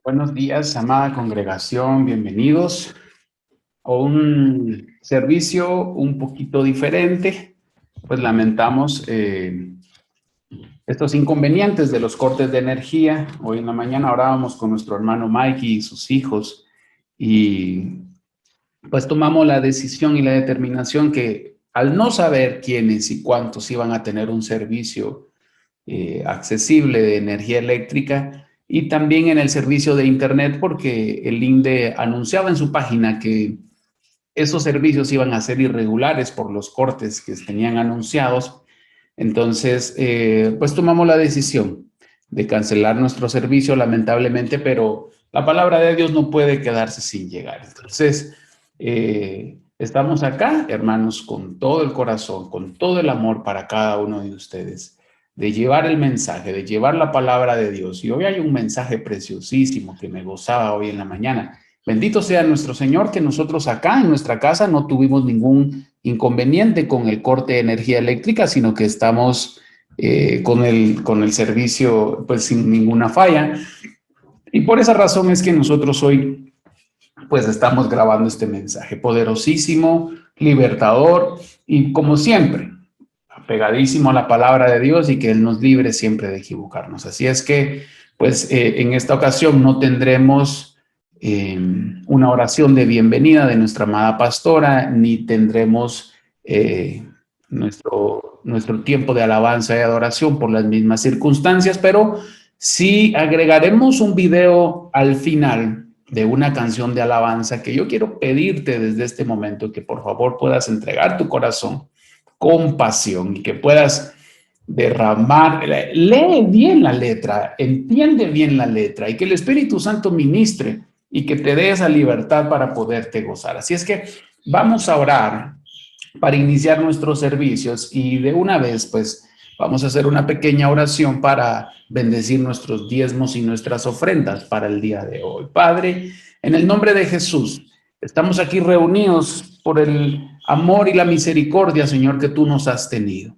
Buenos días, amada congregación, bienvenidos a un servicio un poquito diferente. Pues lamentamos estos inconvenientes de los cortes de energía. Hoy en la mañana orábamos con nuestro hermano Mikey y sus hijos y pues tomamos la decisión y la determinación que al no saber quiénes y cuántos iban a tener un servicio accesible de energía eléctrica y también en el servicio de internet, porque el INDE anunciaba en su página que esos servicios iban a ser irregulares por los cortes que tenían anunciados. Entonces, pues tomamos la decisión de cancelar nuestro servicio, lamentablemente, pero la palabra de Dios no puede quedarse sin llegar. Entonces, estamos acá, hermanos, con todo el corazón, con todo el amor para cada uno de ustedes, de llevar el mensaje, de llevar la palabra de Dios. Y hoy hay un mensaje preciosísimo que me gozaba hoy en la mañana. Bendito sea nuestro Señor, que nosotros acá en nuestra casa no tuvimos ningún inconveniente con el corte de energía eléctrica, sino que estamos con el servicio pues sin ninguna falla. Y por esa razón es que nosotros hoy pues estamos grabando este mensaje poderosísimo, libertador y como siempre, apegadísimo a la palabra de Dios y que Él nos libre siempre de equivocarnos. Así es que pues en esta ocasión no tendremos una oración de bienvenida de nuestra amada pastora, ni tendremos nuestro tiempo de alabanza y adoración por las mismas circunstancias, pero sí agregaremos un video al final de una canción de alabanza que yo quiero pedirte desde este momento que por favor puedas entregar tu corazón con pasión y que puedas derramar, lee bien la letra, entiende bien la letra y que el Espíritu Santo ministre y que te dé esa libertad para poderte gozar. Así es que vamos a orar para iniciar nuestros servicios y de una vez pues vamos a hacer una pequeña oración para bendecir nuestros diezmos y nuestras ofrendas para el día de hoy. Padre, en el nombre de Jesús, estamos aquí reunidos por el amor y la misericordia, Señor, que tú nos has tenido.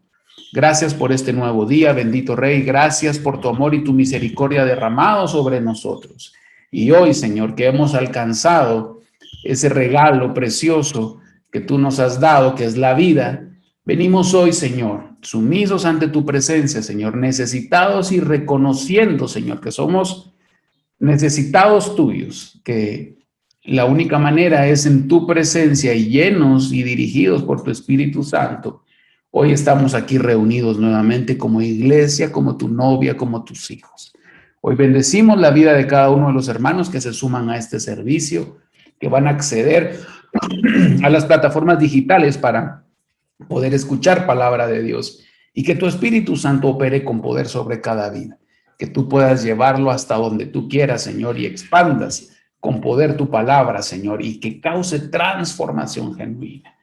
Gracias por este nuevo día, bendito Rey. Gracias por tu amor y tu misericordia derramado sobre nosotros. Y hoy, Señor, que hemos alcanzado ese regalo precioso que tú nos has dado, que es la vida, venimos hoy, Señor, sumisos ante tu presencia, Señor, necesitados y reconociendo, Señor, que somos necesitados tuyos, que la única manera es en tu presencia y llenos y dirigidos por tu Espíritu Santo. Hoy estamos aquí reunidos nuevamente como iglesia, como tu novia, como tus hijos. Hoy bendecimos la vida de cada uno de los hermanos que se suman a este servicio, que van a acceder a las plataformas digitales para poder escuchar palabra de Dios y que tu Espíritu Santo opere con poder sobre cada vida, que tú puedas llevarlo hasta donde tú quieras, Señor, y expandas con poder tu palabra, Señor, y que cause transformación genuina.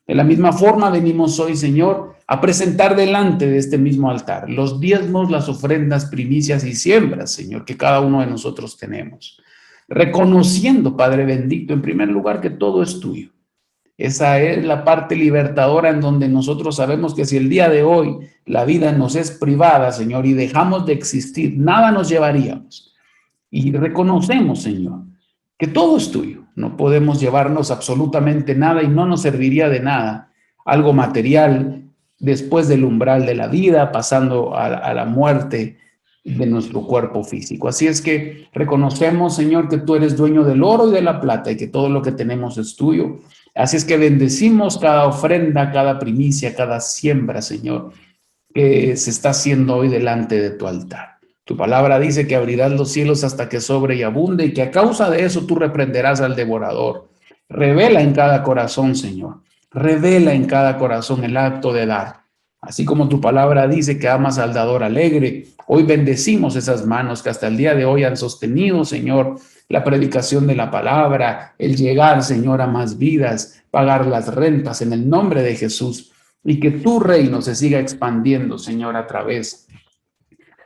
De la misma forma venimos hoy, Señor, a presentar delante de este mismo altar los diezmos, las ofrendas, primicias y siembras, Señor, que cada uno de nosotros tenemos. Reconociendo, Padre bendito, en primer lugar que todo es tuyo. Esa es la parte libertadora en donde nosotros sabemos que si el día de hoy la vida nos es privada, Señor, y dejamos de existir, nada nos llevaríamos. Y reconocemos, Señor, que todo es tuyo. No podemos llevarnos absolutamente nada y no nos serviría de nada algo material después del umbral de la vida, pasando a la muerte de nuestro cuerpo físico. Así es que reconocemos, Señor, que tú eres dueño del oro y de la plata y que todo lo que tenemos es tuyo. Así es que bendecimos cada ofrenda, cada primicia, cada siembra, Señor, que se está haciendo hoy delante de tu altar. Tu palabra dice que abrirás los cielos hasta que sobre y abunde y que a causa de eso tú reprenderás al devorador. Revela en cada corazón, Señor. Revela en cada corazón el acto de dar. Así como tu palabra dice que amas al dador alegre, hoy bendecimos esas manos que hasta el día de hoy han sostenido, Señor, la predicación de la palabra, el llegar, Señor, a más vidas, pagar las rentas en el nombre de Jesús y que tu reino se siga expandiendo, Señor, a través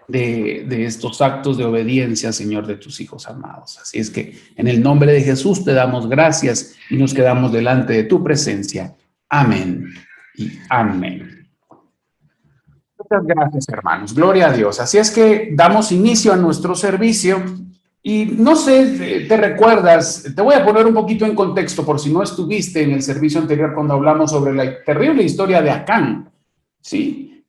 de estos actos de obediencia, Señor, de tus hijos amados. Así es que en el nombre de Jesús te damos gracias y nos quedamos delante de tu presencia. Amén y amén. Muchas gracias, hermanos. Gloria a Dios. Así es que damos inicio a nuestro servicio Y no sé, te recuerdas, te voy a poner un poquito en contexto por si no estuviste en el servicio anterior cuando hablamos sobre la terrible historia de Acán, ¿sí?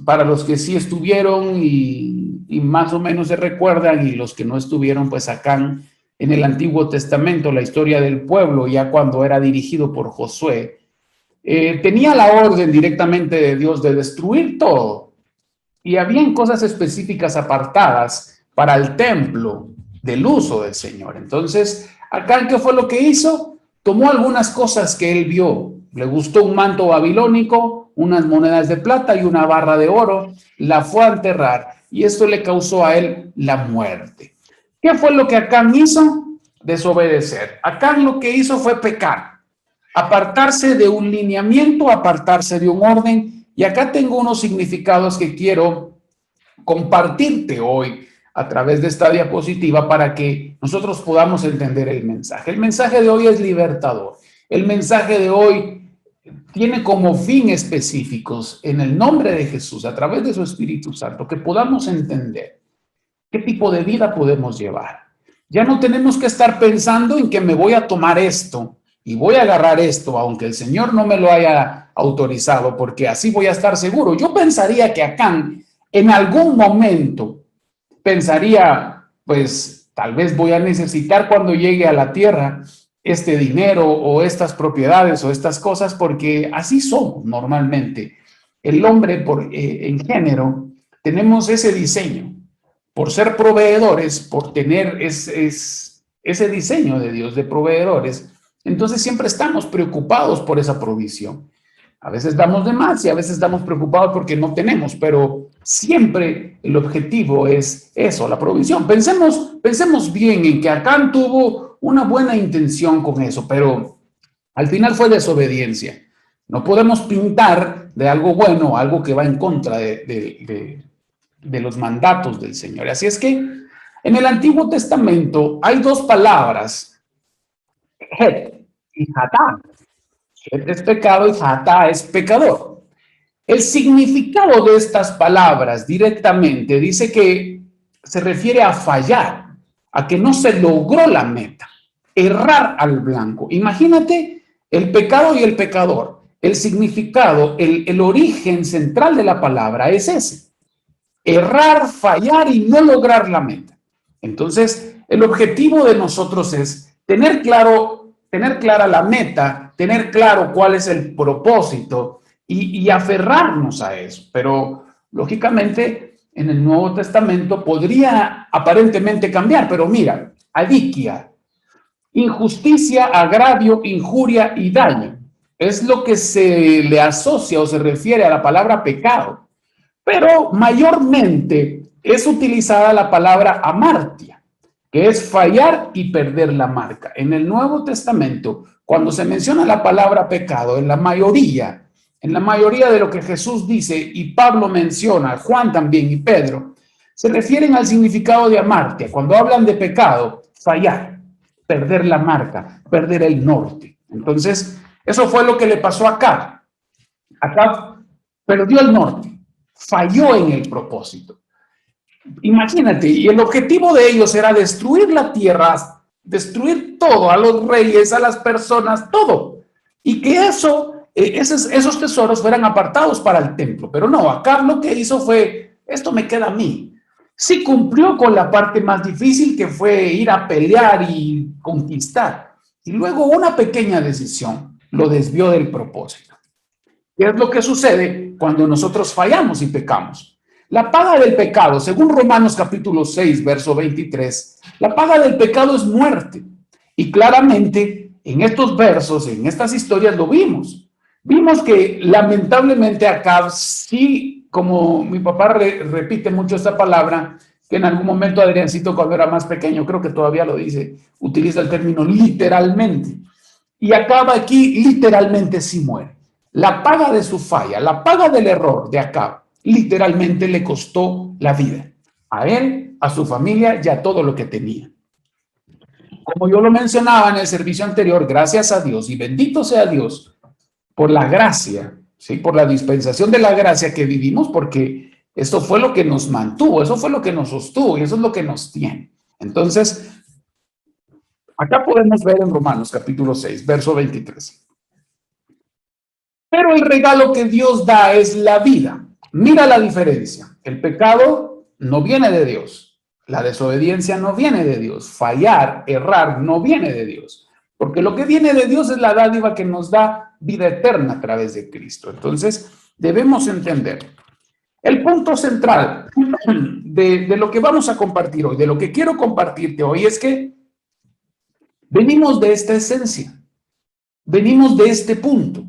Para los que sí estuvieron y más o menos se recuerdan, y los que no estuvieron, pues Acán en el Antiguo Testamento, la historia del pueblo, ya cuando era dirigido por Josué, tenía la orden directamente de Dios de destruir todo. Y habían cosas específicas apartadas para el templo del uso del Señor. Entonces, Acán, ¿qué fue lo que hizo? Tomó algunas cosas que él vio. Le gustó un manto babilónico, unas monedas de plata y una barra de oro. La fue a enterrar y esto le causó a él la muerte. ¿Qué fue lo que Acán hizo? Desobedecer. Acán lo que hizo fue pecar, apartarse de un lineamiento, apartarse de un orden. Y acá tengo unos significados que quiero compartirte hoy a través de esta diapositiva para que nosotros podamos entender el mensaje. El mensaje de hoy es libertador. El mensaje de hoy tiene como fin específicos, en el nombre de Jesús, a través de su Espíritu Santo, que podamos entender qué tipo de vida podemos llevar. Ya no tenemos que estar pensando en que me voy a tomar esto y voy a agarrar esto, aunque el Señor no me lo haya autorizado, porque así voy a estar seguro. Yo pensaría que Acán en algún momento pensaría, pues tal vez voy a necesitar cuando llegue a la tierra este dinero o estas propiedades o estas cosas, porque así somos normalmente. El hombre en género tenemos ese diseño, por ser proveedores, por tener ese diseño de Dios de proveedores. Entonces siempre estamos preocupados por esa provisión. A veces damos de más y a veces estamos preocupados porque no tenemos, pero siempre el objetivo es eso, la provisión. Pensemos bien en que Acán tuvo una buena intención con eso, pero al final fue desobediencia. No podemos pintar de algo bueno, algo que va en contra de los mandatos del Señor. Así es que en el Antiguo Testamento hay dos palabras, Het y Hatá. Het es pecado y Hatá es pecador. El significado de estas palabras directamente dice que se refiere a fallar, a que no se logró la meta, errar al blanco. Imagínate el pecado y el pecador. El significado, el origen central de la palabra es ese: errar, fallar y no lograr la meta. Entonces, el objetivo de nosotros es tener clara la meta, tener claro cuál es el propósito y aferrarnos a eso. Pero, lógicamente, en el Nuevo Testamento podría aparentemente cambiar, pero mira, adiquia, injusticia, agravio, injuria y daño. Es lo que se le asocia o se refiere a la palabra pecado. Pero mayormente es utilizada la palabra amartia, que es fallar y perder la marca. En el Nuevo Testamento, cuando se menciona la palabra pecado, en la mayoría de lo que Jesús dice y Pablo menciona, Juan también y Pedro, se refieren al significado de amartia. Cuando hablan de pecado, fallar, perder la marca, perder el norte. Entonces, eso fue lo que le pasó acá. Acá perdió el norte, falló en el propósito. Imagínate, y el objetivo de ellos era destruir la tierra, destruir todo, a los reyes, a las personas, todo. Y que esos tesoros fueran apartados para el templo. Pero no, acá lo que hizo fue, esto me queda a mí. Sí cumplió con la parte más difícil, que fue ir a pelear y conquistar. Y luego una pequeña decisión lo desvió del propósito. ¿Qué es lo que sucede cuando nosotros fallamos y pecamos? La paga del pecado, según Romanos capítulo 6, verso 23, la paga del pecado es muerte. Y claramente en estos versos, en estas historias lo vimos. Vimos que lamentablemente acá sí, como mi papá repite mucho esta palabra, que en algún momento Adriancito cuando era más pequeño, creo que todavía lo dice, utiliza el término literalmente. Y acaba aquí, literalmente sí muere. La paga de su falla, la paga del error de Acab, literalmente le costó la vida. A él, a su familia y a todo lo que tenía. Como yo lo mencionaba en el servicio anterior, gracias a Dios y bendito sea Dios por la gracia, ¿sí? Por la dispensación de la gracia que vivimos, porque esto fue lo que nos mantuvo, eso fue lo que nos sostuvo y eso es lo que nos tiene. Entonces, acá podemos ver en Romanos capítulo 6, verso 23. Pero el regalo que Dios da es la vida. Mira la diferencia. El pecado no viene de Dios. La desobediencia no viene de Dios. Fallar, errar, no viene de Dios. Porque lo que viene de Dios es la dádiva que nos da vida eterna a través de Cristo. Entonces, debemos entender. El punto central de lo que vamos a compartir hoy, de lo que quiero compartirte hoy, es que venimos de esta esencia. Venimos de este punto.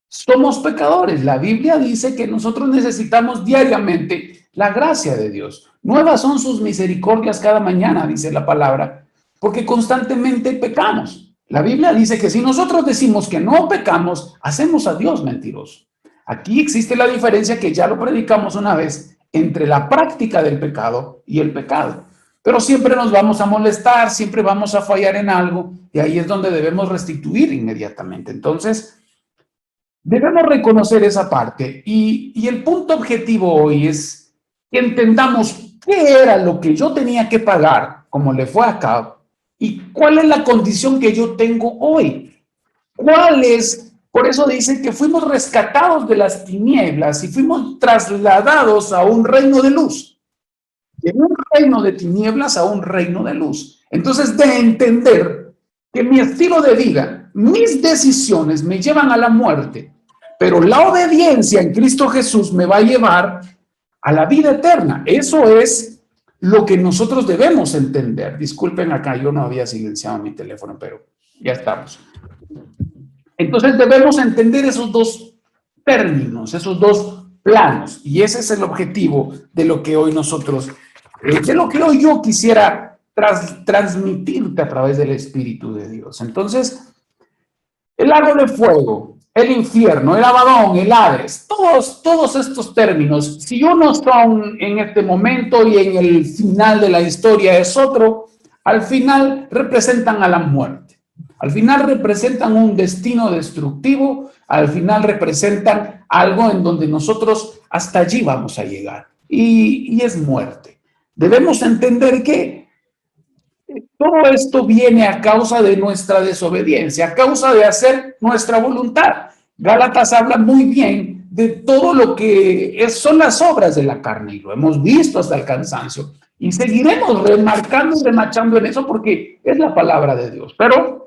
Somos pecadores. La Biblia dice que nosotros necesitamos diariamente la gracia de Dios. Nuevas son sus misericordias cada mañana, dice la palabra, porque constantemente pecamos. La Biblia dice que si nosotros decimos que no pecamos, hacemos a Dios mentiroso. Aquí existe la diferencia, que ya lo predicamos una vez, entre la práctica del pecado y el pecado. Pero siempre nos vamos a molestar, siempre vamos a fallar en algo, y ahí es donde debemos restituir inmediatamente. Entonces, debemos reconocer esa parte, y el punto objetivo hoy es que entendamos qué era lo que yo tenía que pagar, como le fue a Acab, y cuál es la condición que yo tengo hoy. ¿Cuál es? Por eso dice que fuimos rescatados de las tinieblas y fuimos trasladados a un reino de luz. De un reino de tinieblas a un reino de luz. Entonces, de entender que mi estilo de vida, mis decisiones me llevan a la muerte, pero la obediencia en Cristo Jesús me va a llevar a la vida eterna. Eso es lo que nosotros debemos entender. Disculpen acá, yo no había silenciado mi teléfono, pero ya estamos. Entonces debemos entender esos dos términos, esos dos planos, y ese es el objetivo de lo que hoy nosotros, de lo que hoy yo quisiera transmitirte a través del Espíritu de Dios. Entonces, el lago de fuego, el infierno, el Abadón, el Hades, todos estos términos, si unos son en este momento y en el final de la historia es otro, al final representan a la muerte. Al final representan un destino destructivo, al final representan algo en donde nosotros hasta allí vamos a llegar, y es muerte. Debemos entender que todo esto viene a causa de nuestra desobediencia, a causa de hacer nuestra voluntad. Gálatas habla muy bien de todo lo que son las obras de la carne, y lo hemos visto hasta el cansancio, y seguiremos remarcando y remachando en eso porque es la palabra de Dios. Pero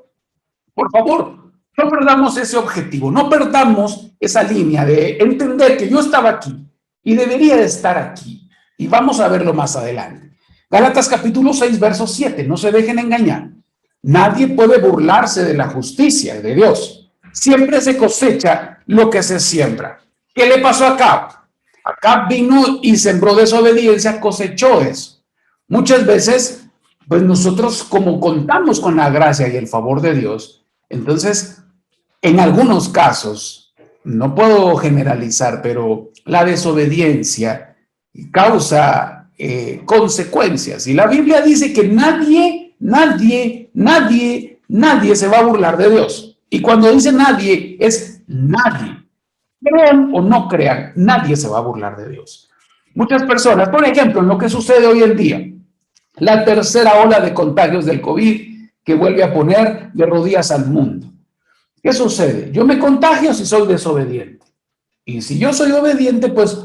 por favor, no perdamos ese objetivo, no perdamos esa línea de entender que yo estaba aquí y debería de estar aquí. Y vamos a verlo más adelante. Gálatas capítulo 6, verso 7, no se dejen engañar. Nadie puede burlarse de la justicia de Dios. Siempre se cosecha lo que se siembra. ¿Qué le pasó a Acab? Acab vino y sembró desobediencia, cosechó eso. Muchas veces, pues nosotros, como contamos con la gracia y el favor de Dios, entonces, en algunos casos, no puedo generalizar, pero la desobediencia causa consecuencias. Y la Biblia dice que nadie se va a burlar de Dios. Y cuando dice nadie, es nadie. Crean o no crean, nadie se va a burlar de Dios. Muchas personas, por ejemplo, en lo que sucede hoy en día, la tercera ola de contagios del COVID, que vuelve a poner de rodillas al mundo. ¿Qué sucede? Yo me contagio si soy desobediente. Y si yo soy obediente, pues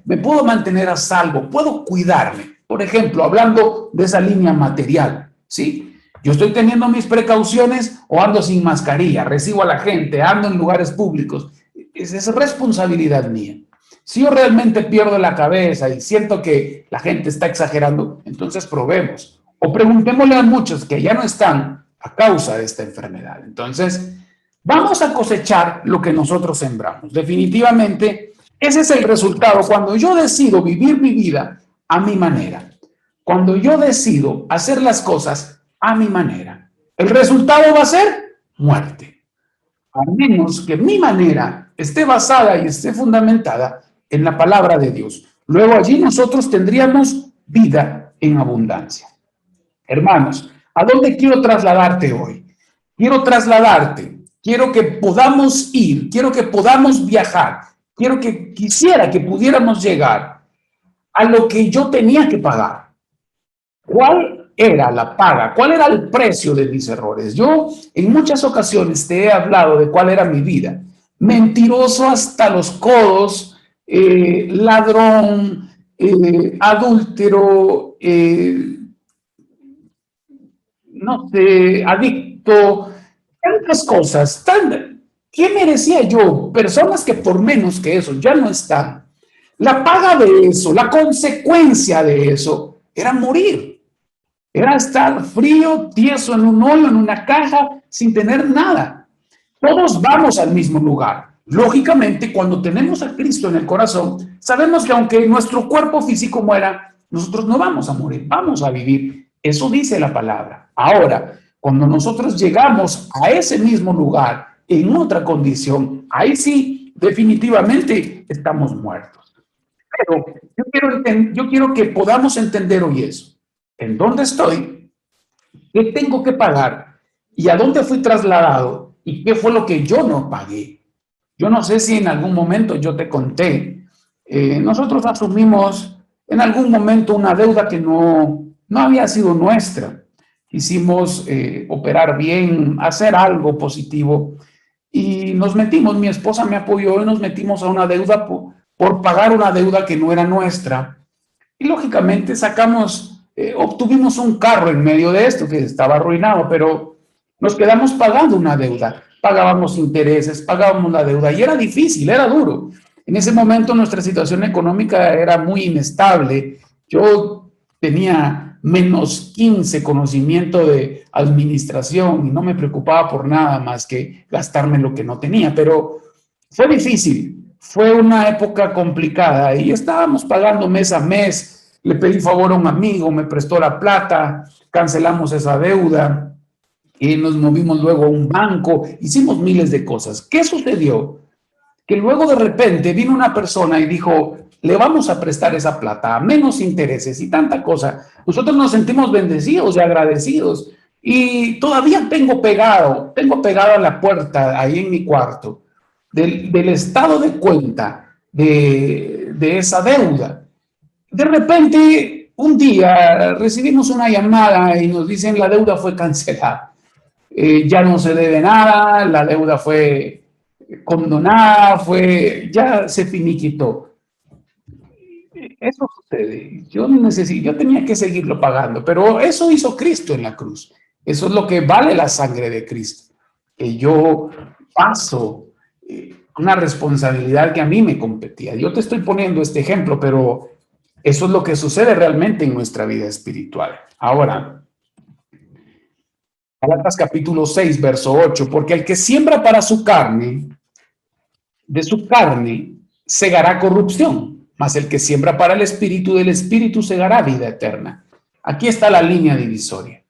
me puedo mantener a salvo, puedo cuidarme. Por ejemplo, hablando de esa línea material, ¿sí? Yo estoy teniendo mis precauciones o ando sin mascarilla, recibo a la gente, ando en lugares públicos. Es responsabilidad mía. Si yo realmente pierdo la cabeza y siento que la gente está exagerando, entonces probemos. O preguntémosle a muchos que ya no están a causa de esta enfermedad. Entonces, vamos a cosechar lo que nosotros sembramos. Definitivamente, ese es el resultado cuando yo decido vivir mi vida a mi manera. Cuando yo decido hacer las cosas a mi manera. El resultado va a ser muerte. A menos que mi manera esté basada y esté fundamentada en la palabra de Dios. Luego allí nosotros tendríamos vida en abundancia. Hermanos, ¿a dónde quiero trasladarte hoy? Quiero que podamos ir, quiero que podamos viajar, quisiera que pudiéramos llegar a lo que yo tenía que pagar. ¿Cuál era la paga? ¿Cuál era el precio de mis errores? Yo en muchas ocasiones te he hablado de cuál era mi vida. Mentiroso hasta los codos, ladrón, adúltero, no sé, adicto, tantas cosas. ¿Qué merecía yo? Personas que por menos que eso ya no están. La paga de eso, la consecuencia de eso, era morir. Era estar frío, tieso en un hoyo, en una caja, sin tener nada. Todos vamos al mismo lugar. Lógicamente, cuando tenemos a Cristo en el corazón, sabemos que aunque nuestro cuerpo físico muera, nosotros no vamos a morir, vamos a vivir. Eso dice la palabra. Ahora, cuando nosotros llegamos a ese mismo lugar, en otra condición, ahí sí, definitivamente estamos muertos. Pero yo quiero que podamos entender hoy eso. ¿En dónde estoy? ¿Qué tengo que pagar? ¿Y a dónde fui trasladado? ¿Y qué fue lo que yo no pagué? Yo no sé si en algún momento yo te conté, nosotros asumimos en algún momento una deuda que no había sido nuestra. Quisimos operar bien, hacer algo positivo y nos metimos, mi esposa me apoyó y nos metimos a una deuda por pagar una deuda que no era nuestra. Y lógicamente obtuvimos un carro en medio de esto que estaba arruinado, pero nos quedamos pagando una deuda. Pagábamos intereses, pagábamos la deuda y era difícil, era duro. En ese momento nuestra situación económica era muy inestable. Yo tenía -15 conocimiento de administración y no me preocupaba por nada más que gastarme lo que no tenía, pero fue difícil. Fue una época complicada y estábamos pagando mes a mes. Le pedí favor a un amigo, me prestó la plata, cancelamos esa deuda y nos movimos luego a un banco, hicimos miles de cosas. ¿Qué sucedió? Que luego de repente vino una persona y dijo, le vamos a prestar esa plata a menos intereses y tanta cosa. Nosotros nos sentimos bendecidos y agradecidos y todavía tengo pegado a la puerta ahí en mi cuarto del estado de cuenta de esa deuda. De repente, un día recibimos una llamada y nos dicen la deuda fue cancelada. Ya no se debe nada, la deuda fue condonada, ya se finiquitó. Eso sucede. Yo tenía que seguirlo pagando, pero eso hizo Cristo en la cruz. Eso es lo que vale la sangre de Cristo. Que yo paso una responsabilidad que a mí me competía. Yo te estoy poniendo este ejemplo, pero eso es lo que sucede realmente en nuestra vida espiritual. Ahora, Gálatas capítulo 6, verso 8, porque el que siembra para su carne, de su carne segará corrupción, mas el que siembra para el espíritu, del espíritu segará vida eterna. Aquí está la línea divisoria.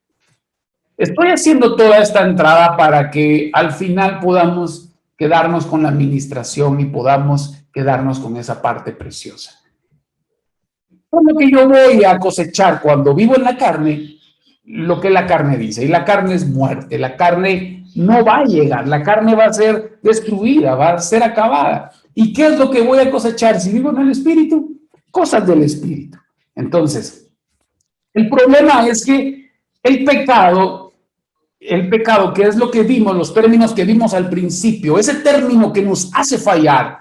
Estoy haciendo toda esta entrada para que al final podamos quedarnos con la administración y podamos quedarnos con esa parte preciosa. Por lo que yo voy a cosechar cuando vivo en la carne, lo que la carne dice, y la carne es muerte, la carne no va a llegar, la carne va a ser destruida, va a ser acabada. ¿Y qué es lo que voy a cosechar si vivo en el espíritu? Cosas del espíritu. Entonces, el problema es que el pecado, que es lo que vimos, los términos que vimos al principio, ese término que nos hace fallar.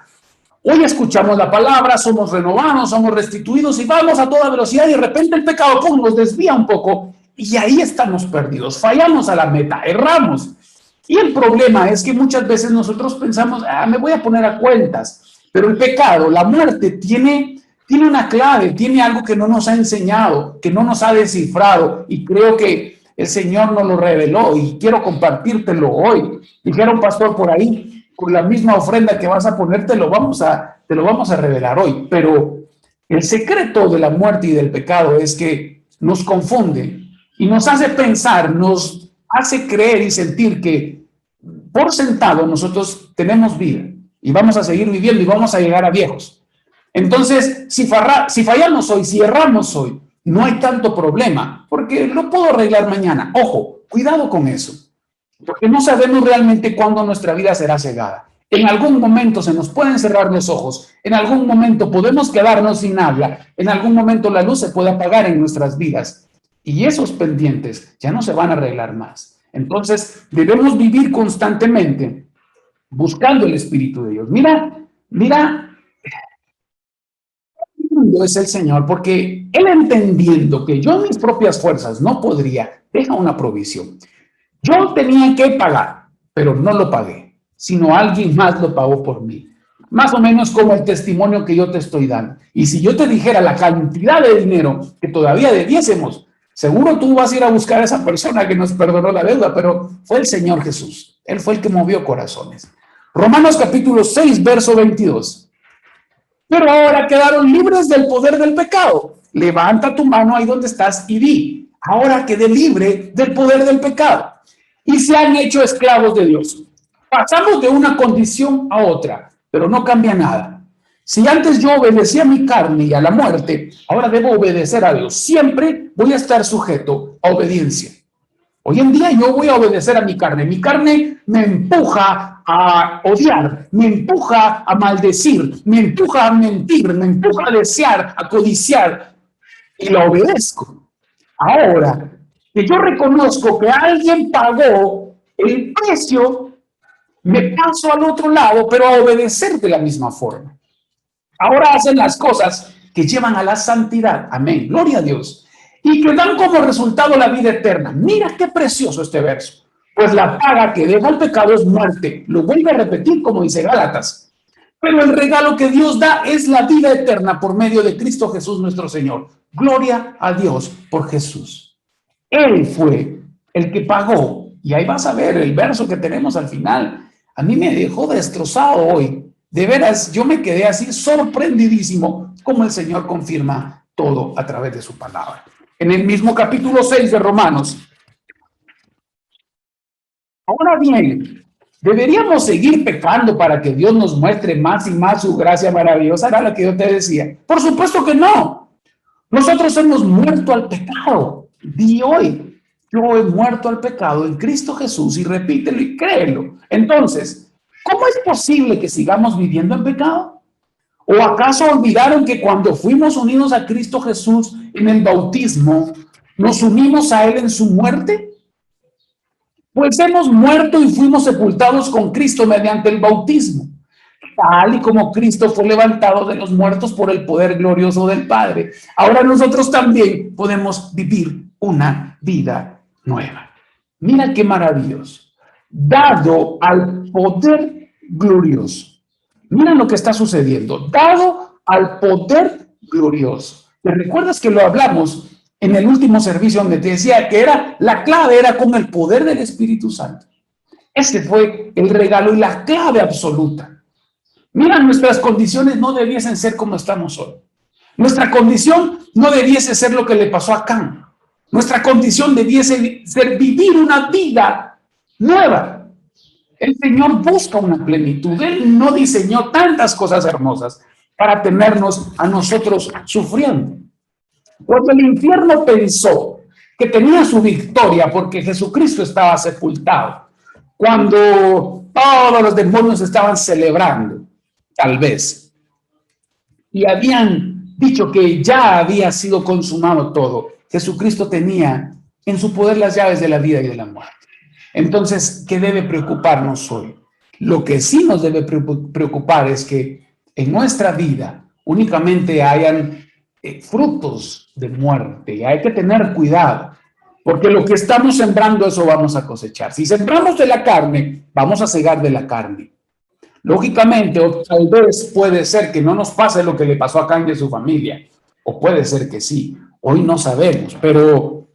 Hoy escuchamos la palabra, somos renovados, somos restituidos y vamos a toda velocidad y de repente el pecado nos desvía un poco y ahí estamos perdidos, fallamos a la meta, erramos. Y el problema es que muchas veces nosotros pensamos, me voy a poner a cuentas, pero el pecado, la muerte, tiene una clave, tiene algo que no nos ha enseñado, que no nos ha descifrado y creo que el Señor nos lo reveló y quiero compartírtelo hoy. Dijeron, pastor, por ahí, con la misma ofrenda que vas a poner, te lo vamos a revelar hoy. Pero el secreto de la muerte y del pecado es que nos confunde y nos hace pensar, nos hace creer y sentir que por sentado nosotros tenemos vida y vamos a seguir viviendo y vamos a llegar a viejos. Entonces, si fallamos hoy, si erramos hoy, no hay tanto problema, porque lo puedo arreglar mañana. Ojo, cuidado con eso, porque no sabemos realmente cuándo nuestra vida será cegada. En algún momento se nos pueden cerrar los ojos, en algún momento podemos quedarnos sin habla, en algún momento la luz se puede apagar en nuestras vidas. y esos pendientes ya no se van a arreglar más. Entonces, debemos vivir constantemente buscando el Espíritu de Dios. Mira, es el Señor, porque Él entendiendo que yo en mis propias fuerzas no podría, deja una provisión. Yo tenía que pagar, pero no lo pagué, sino alguien más lo pagó por mí. Más o menos como el testimonio que yo te estoy dando. Y si yo te dijera la cantidad de dinero que todavía debiésemos, seguro tú vas a ir a buscar a esa persona que nos perdonó la deuda, pero fue el Señor Jesús. Él fue el que movió corazones. Romanos capítulo 6, verso 22. Pero ahora quedaron libres del poder del pecado. Levanta tu mano ahí donde estás y di, ahora quedé libre del poder del pecado. Y se han hecho esclavos de Dios. Pasamos de una condición a otra, pero no cambia nada. Si antes yo obedecía a mi carne y a la muerte, ahora debo obedecer a Dios. Siempre voy a estar sujeto a obediencia. Hoy en día yo voy a obedecer a mi carne. Mi carne me empuja a odiar, me empuja a maldecir, me empuja a mentir, me empuja a desear, a codiciar, y la obedezco. Ahora que yo reconozco que alguien pagó el precio, me paso al otro lado, pero a obedecer de la misma forma. Ahora hacen las cosas que llevan a la santidad. Amén. Gloria a Dios. Y que dan como resultado la vida eterna. Mira qué precioso este verso. Pues la paga que deja el pecado es muerte. Lo vuelve a repetir como dice Gálatas. Pero el regalo que Dios da es la vida eterna por medio de Cristo Jesús nuestro Señor. Gloria a Dios por Jesús. Él fue el que pagó. Y ahí vas a ver el verso que tenemos al final. A mí me dejó destrozado hoy. De veras, yo me quedé así sorprendidísimo como el Señor confirma todo a través de su palabra. En el mismo capítulo 6 de Romanos. Ahora bien, ¿deberíamos seguir pecando para que Dios nos muestre más y más su gracia maravillosa? Era lo que yo te decía. Por supuesto que no. Nosotros hemos muerto al pecado. Di hoy, yo he muerto al pecado en Cristo Jesús, y repítelo y créelo. Entonces, ¿cómo es posible que sigamos viviendo en pecado? ¿O acaso olvidaron que cuando fuimos unidos a Cristo Jesús en el bautismo, nos unimos a Él en su muerte? Pues hemos muerto y fuimos sepultados con Cristo mediante el bautismo, tal y como Cristo fue levantado de los muertos por el poder glorioso del Padre. Ahora nosotros también podemos vivir una vida nueva. Mira qué maravilloso. Dado al poder glorioso. Mira lo que está sucediendo. Dado al poder glorioso. ¿Te recuerdas que lo hablamos en el último servicio donde te decía que la clave era con el poder del Espíritu Santo? Este fue el regalo y la clave absoluta. Mira, nuestras condiciones no debiesen ser como estamos hoy. Nuestra condición no debiese ser lo que le pasó a Can. Nuestra condición debiese ser vivir una vida nueva. El Señor busca una plenitud. Él no diseñó tantas cosas hermosas para tenernos a nosotros sufriendo. Cuando el infierno pensó que tenía su victoria porque Jesucristo estaba sepultado, cuando todos los demonios estaban celebrando, tal vez, y habían dicho que ya había sido consumado todo, Jesucristo tenía en su poder las llaves de la vida y de la muerte. Entonces, ¿qué debe preocuparnos hoy? Lo que sí nos debe preocupar es que en nuestra vida únicamente hayan frutos de muerte, y hay que tener cuidado, porque lo que estamos sembrando, eso vamos a cosechar. Si sembramos de la carne, vamos a cegar de la carne. Lógicamente, o tal vez puede ser que no nos pase lo que le pasó a Can y a su familia, o puede ser que sí, hoy no sabemos, pero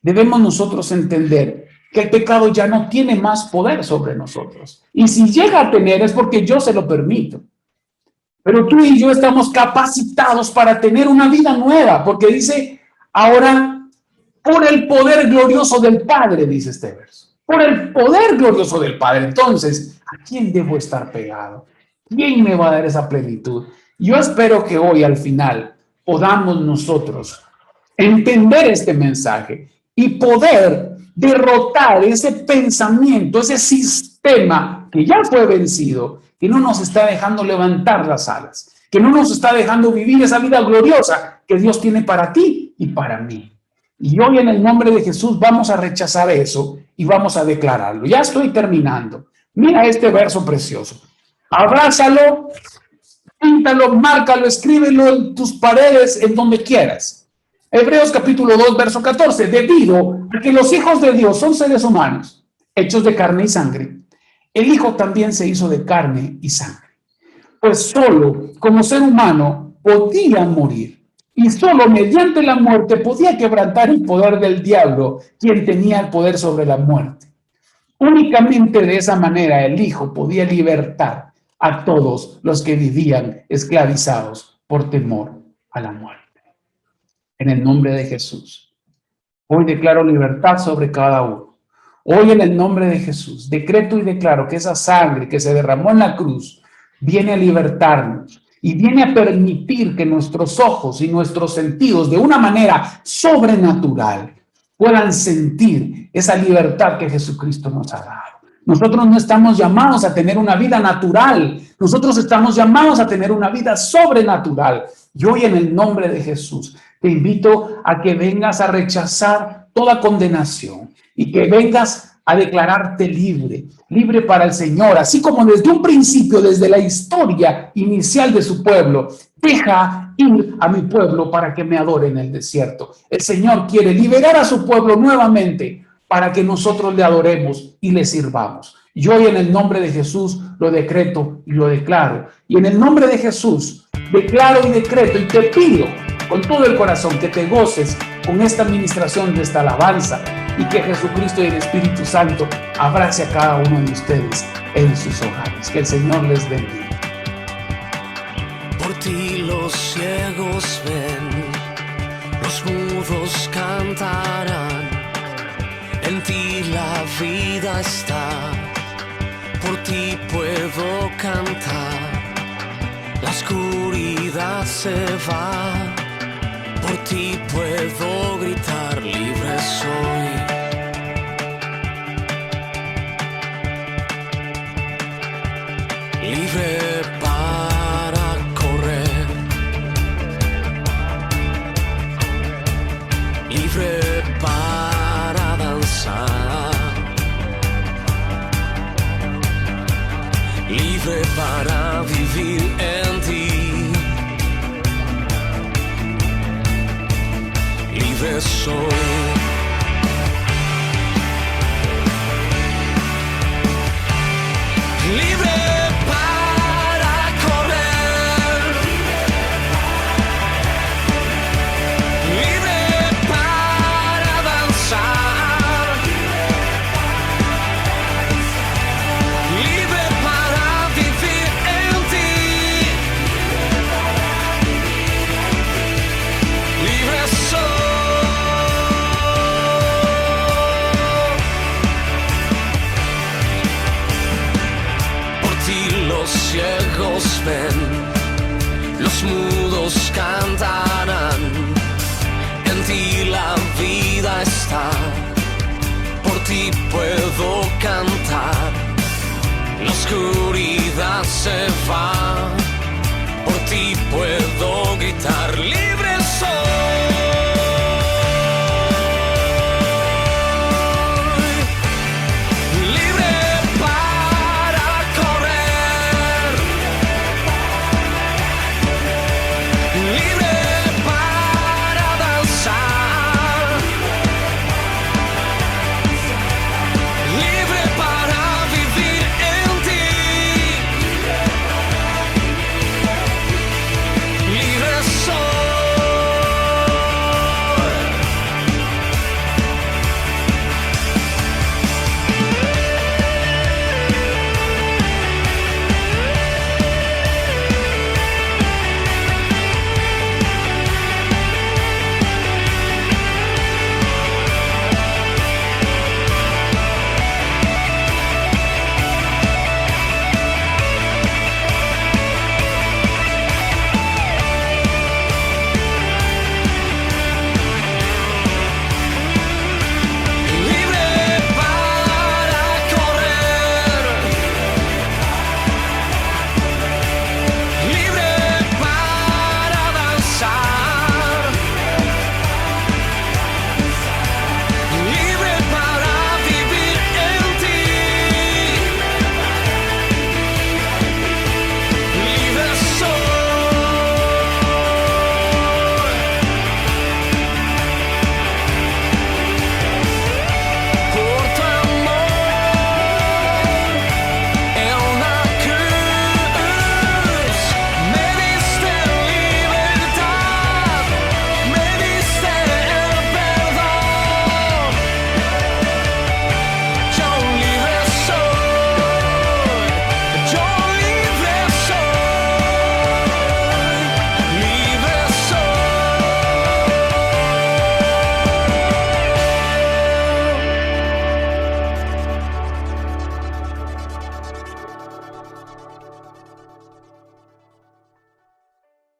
debemos nosotros entender que el pecado ya no tiene más poder sobre nosotros. Y si llega a tener es porque yo se lo permito. Pero tú y yo estamos capacitados para tener una vida nueva, porque dice, ahora, por el poder glorioso del Padre, dice este verso. Por el poder glorioso del Padre. Entonces, ¿a quién debo estar pegado? ¿Quién me va a dar esa plenitud? Yo espero que hoy al final podamos nosotros entender este mensaje y poder derrotar ese pensamiento, ese sistema que ya fue vencido, que no nos está dejando levantar las alas, que no nos está dejando vivir esa vida gloriosa que Dios tiene para ti y para mí. Y hoy en el nombre de Jesús vamos a rechazar eso y vamos a declararlo. Ya estoy terminando. Mira este verso precioso. Abrázalo, píntalo, márcalo, escríbelo en tus paredes, en donde quieras. Hebreos capítulo 2, verso 14. Debido a que los hijos de Dios son seres humanos, hechos de carne y sangre, el Hijo también se hizo de carne y sangre. Pues solo como ser humano podía morir. Y solo mediante la muerte podía quebrantar el poder del diablo, quien tenía el poder sobre la muerte. Únicamente de esa manera el Hijo podía libertar a todos los que vivían esclavizados por temor a la muerte. En el nombre de Jesús, hoy declaro libertad sobre cada uno. Hoy en el nombre de Jesús, decreto y declaro que esa sangre que se derramó en la cruz viene a libertarnos y viene a permitir que nuestros ojos y nuestros sentidos de una manera sobrenatural puedan sentir esa libertad que Jesucristo nos ha dado. Nosotros no estamos llamados a tener una vida natural, nosotros estamos llamados a tener una vida sobrenatural. Y hoy en el nombre de Jesús te invito a que vengas a rechazar toda condenación y que vengas a declararte libre, libre para el Señor, así como desde un principio, desde la historia inicial de su pueblo. Deja ir a mi pueblo para que me adore en el desierto. El Señor quiere liberar a su pueblo nuevamente para que nosotros le adoremos y le sirvamos. Y hoy en el nombre de Jesús lo decreto y lo declaro. Y en el nombre de Jesús declaro y decreto y te pido con todo el corazón que te goces con esta administración de esta alabanza y que Jesucristo y el Espíritu Santo abrace a cada uno de ustedes en sus hogares. Que el Señor les bendiga. Por ti los ciegos ven, los mudos cantarán, en ti la vida está, por ti puedo cantar, la oscuridad se va, por ti puedo gritar, libre soy. Libre para correr, libre para danzar, libre para vivir en ti, libre soy. Libre ciegos ven, los mudos cantarán, en ti la vida está, por ti puedo cantar, la oscuridad